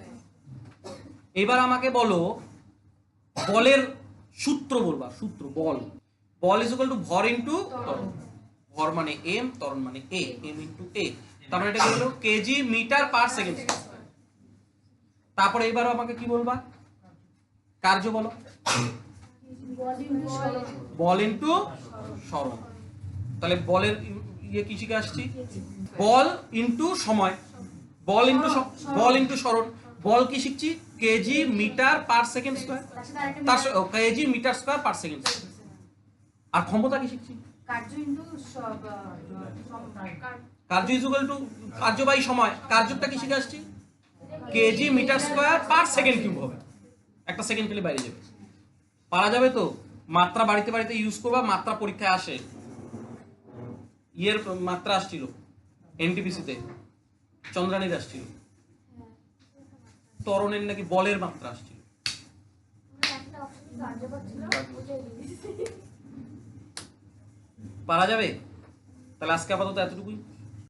এবার আমাকে বলো বলের সূত্র বলবা, সূত্র বল, বল ইজ ইকুয়াল টু ভর ইনটু ত্বরণ, ভর মানে এম, ত্বরণ মানে এ, এম ইনটু এ, তার মানে এটা কি হলো কেজি মিটার পার সেকেন্ড। তারপরে এবারও আমাকে কি বলবা, কার্য বলো, বল ইনটু সরণ। তাহলে বলের ইয়ে কি শিখে আসছি, বল ইনটু সময়, বল ইনটু বল ইনটু সরণ। বল কি শিখছি, kg metre per second square, তার kg metre square per second. আর ক্ষমতা কি শিখছি, কার্য ইনটু কার্য ইজ ইকুয়াল টু কার্য বাই সময়, কার্যটা কি শিখে আসছি, kg metre square per second cube হবে, একটা সেকেন্ড পেলে বাইরে যাবে। পারা যাবে তো, মাত্রা বাড়িতে বাড়িতে ইউজ করবা, মাত্রা পরীক্ষায় আসে, ইয়ের মাত্রা আসছিল এনটিপিসিতে, চন্দ্রানীর আসছিল, ত্বরণের নাকি বলের মাত্রা আসছিল। পারা যাবে। তাহলে আজকে আপাতত এতটুকুই।